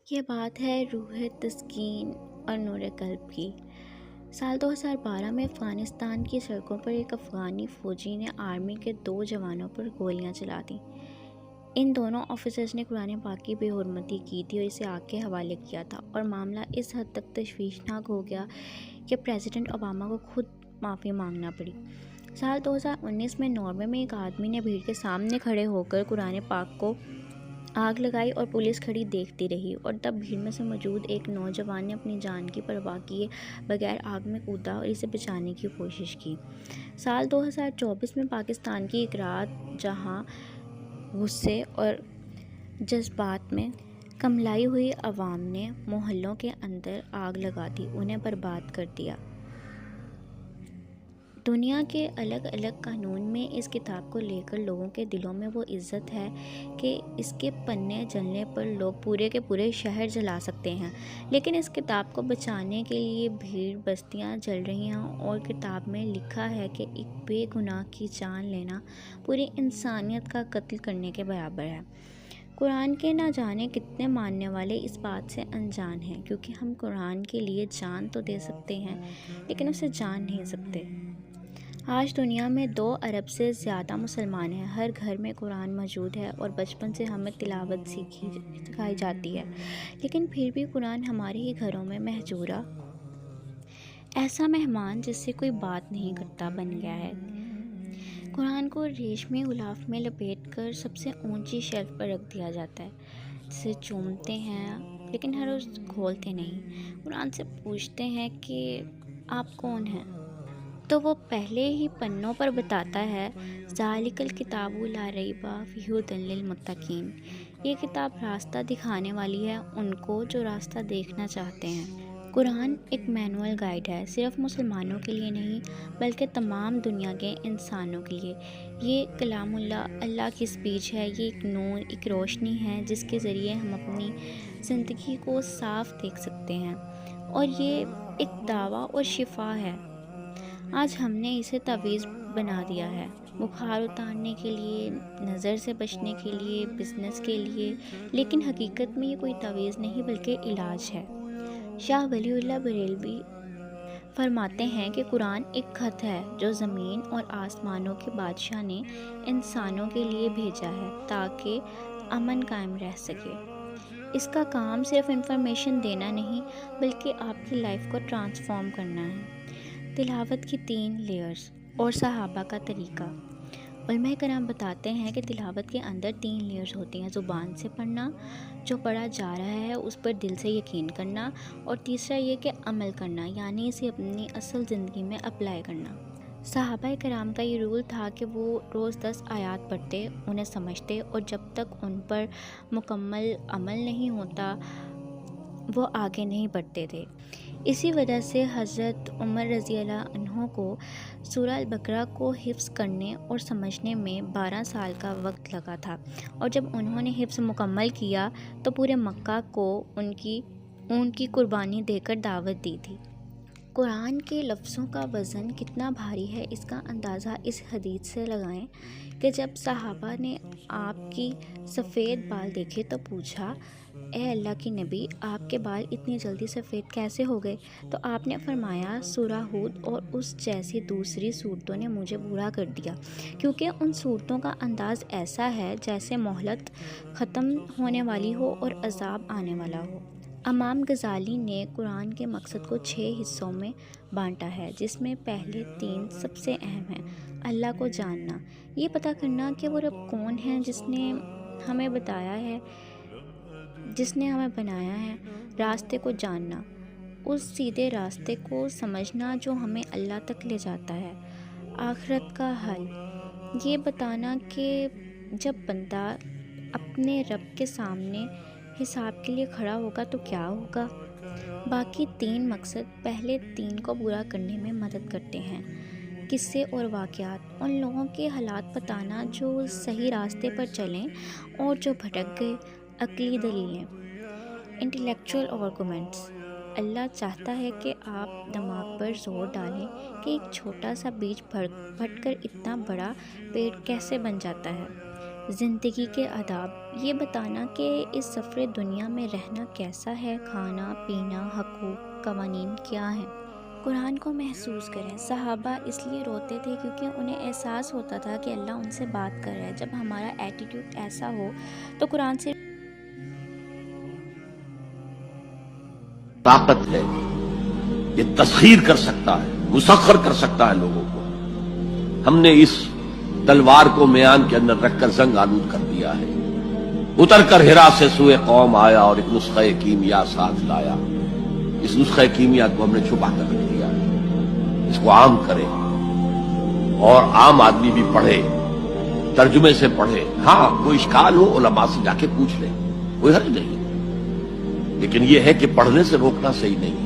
یہ بات ہے روح تسکین اور نور قلب کی۔ سال 2012 میں افغانستان کی سڑکوں پر ایک افغانی فوجی نے آرمی کے 2 جوانوں پر گولیاں چلا دیں۔ ان دونوں آفیسرز نے قرآن پاک کی بے حرمتی کی تھی اور اسے آگ کے حوالے کیا تھا، اور معاملہ اس حد تک تشویشناک ہو گیا کہ پریزیڈنٹ اوباما کو خود معافی مانگنا پڑی۔ سال 2019 میں ناروے میں ایک آدمی نے بھیڑ کے سامنے کھڑے ہو کر قرآن پاک کو آگ لگائی اور پولیس کھڑی دیکھتی رہی، اور تب بھیڑ میں سے موجود ایک نوجوان نے اپنی جان کی پرواہ کیے بغیر آگ میں کودا اور اسے بچانے کی کوشش کی۔ سال 2024 میں پاکستان کی ایک رات جہاں غصے اور جذبات میں کملائی ہوئی عوام نے محلوں کے اندر آگ لگا دی، انہیں برباد کر دیا۔ دنیا کے الگ الگ قانون میں اس کتاب کو لے کر لوگوں کے دلوں میں وہ عزت ہے کہ اس کے پنے جلنے پر لوگ پورے کے پورے شہر جلا سکتے ہیں، لیکن اس کتاب کو بچانے کے لیے بھیڑ بستیاں جل رہی ہیں، اور کتاب میں لکھا ہے کہ ایک بے گناہ کی جان لینا پوری انسانیت کا قتل کرنے کے برابر ہے۔ قرآن کے نہ جانے کتنے ماننے والے اس بات سے انجان ہیں، کیونکہ ہم قرآن کے لیے جان تو دے سکتے ہیں لیکن اسے جان نہیں سکتے۔ آج دنیا میں 2 ارب سے زیادہ مسلمان ہیں، ہر گھر میں قرآن موجود ہے اور بچپن سے ہمیں تلاوت سکھائی جاتی ہے، لیکن پھر بھی قرآن ہمارے ہی گھروں میں مہجورہ ایسا مہمان جس سے کوئی بات نہیں کرتا بن گیا ہے۔ قرآن کو ریشمی غلاف میں لپیٹ کر سب سے اونچی شیلف پر رکھ دیا جاتا ہے، جسے چومتے ہیں لیکن ہر روز کھولتے نہیں۔ قرآن سے پوچھتے ہیں کہ آپ کون ہیں، تو وہ پہلے ہی پنوں پر بتاتا ہے ذالک الکتاب لا ریب فیہ ھدی للمتقین۔ یہ کتاب راستہ دکھانے والی ہے ان کو جو راستہ دیکھنا چاہتے ہیں۔ قرآن ایک مینول گائیڈ ہے، صرف مسلمانوں کے لیے نہیں بلکہ تمام دنیا کے انسانوں کے لیے۔ یہ کلام اللہ، اللہ کی اسپیچ ہے، یہ ایک نور، ایک روشنی ہے جس کے ذریعے ہم اپنی زندگی کو صاف دیکھ سکتے ہیں، اور یہ ایک دوا اور شفا ہے۔ آج ہم نے اسے تعویذ بنا دیا ہے، بخار اتارنے کے لیے، نظر سے بچنے کے لیے، بزنس کے لیے، لیکن حقیقت میں یہ کوئی تعویذ نہیں بلکہ علاج ہے۔ شاہ ولی اللہ بریلوی فرماتے ہیں کہ قرآن ایک خط ہے جو زمین اور آسمانوں کے بادشاہ نے انسانوں کے لیے بھیجا ہے تاکہ امن قائم رہ سکے۔ اس کا کام صرف انفارمیشن دینا نہیں بلکہ آپ کی لائف کو ٹرانسفارم کرنا ہے۔ تلاوت کی 3 لیئرز اور صحابہ کا طریقہ۔ علماء کرام بتاتے ہیں کہ تلاوت کے اندر 3 لیئرز ہوتی ہیں: زبان سے پڑھنا، جو پڑھا جا رہا ہے اس پر دل سے یقین کرنا، اور تیسرا یہ کہ عمل کرنا، یعنی اسے اپنی اصل زندگی میں اپلائی کرنا۔ صحابہ کرام کا یہ رول تھا کہ وہ روز 10 آیات پڑھتے، انہیں سمجھتے، اور جب تک ان پر مکمل عمل نہیں ہوتا وہ آگے نہیں بڑھتے تھے۔ اسی وجہ سے حضرت عمر رضی اللہ عنہ کو سورہ البقرہ کو حفظ کرنے اور سمجھنے میں 12 سال کا وقت لگا تھا، اور جب انہوں نے حفظ مکمل کیا تو پورے مکہ کو ان کی قربانی دے کر دعوت دی تھی۔ قرآن کے لفظوں کا وزن کتنا بھاری ہے اس کا اندازہ اس حدیث سے لگائیں کہ جب صحابہ نے آپ کی سفید بال دیکھے تو پوچھا، اے اللہ کے نبی، آپ کے بال اتنی جلدی سفید کیسے ہو گئے؟ تو آپ نے فرمایا، سورہ ہود اور اس جیسی دوسری صورتوں نے مجھے بوڑھا کر دیا، کیونکہ ان صورتوں کا انداز ایسا ہے جیسے مہلت ختم ہونے والی ہو اور عذاب آنے والا ہو۔ امام غزالی نے قرآن کے مقصد کو 6 حصوں میں بانٹا ہے، جس میں پہلے 3 سب سے اہم ہیں: اللہ کو جاننا، یہ پتہ کرنا کہ وہ رب کون ہے جس نے ہمیں بتایا ہے، جس نے ہمیں بنایا ہے; راستے کو جاننا، اس سیدھے راستے کو سمجھنا جو ہمیں اللہ تک لے جاتا ہے; آخرت کا حل، یہ بتانا کہ جب بندہ اپنے رب کے سامنے حساب کے لیے کھڑا ہوگا تو کیا ہوگا۔ باقی 3 مقصد پہلے 3 کو پورا کرنے میں مدد کرتے ہیں: قصے اور واقعات، ان لوگوں کے حالات بتانا جو صحیح راستے پر چلیں اور جو بھٹک گئے; عقلی دلیلیں، انٹلیکچول آرگومنٹس، اللہ چاہتا ہے کہ آپ دماغ پر زور ڈالیں کہ ایک چھوٹا سا بیج پھٹ کر اتنا بڑا پیڑ کیسے بن جاتا ہے، زندگی کے آداب، یہ بتانا کہ اس سفر دنیا میں رہنا کیسا ہے، کھانا پینا، حقوق، قوانین کیا ہیں۔ قرآن کو محسوس کریں۔ صحابہ اس لیے روتے تھے کیونکہ انہیں احساس ہوتا تھا کہ اللہ ان سے بات کر رہا ہے۔ جب ہمارا ایٹیٹیوڈ ایسا ہو تو قرآن سے طاقت ہے، یہ تسخیر کر سکتا ہے، مسخر کر سکتا ہے لوگوں کو۔ ہم نے اس تلوار کو میان کے اندر رکھ کر زنگ آلود کر دیا ہے۔ اتر کر ہرا سے سوئے قوم آیا اور ایک نسخہ کیمیا ساتھ لایا۔ اس نسخہ کیمیا کو ہم نے چھپا کر رکھ دیا ہے، اس کو عام کرے اور عام آدمی بھی پڑھے، ترجمے سے پڑھے۔ ہاں کوئی اشکال ہو علماء سے جا کے پوچھ لے، کوئی حرج نہیں، لیکن یہ ہے کہ پڑھنے سے روکنا صحیح نہیں ہے۔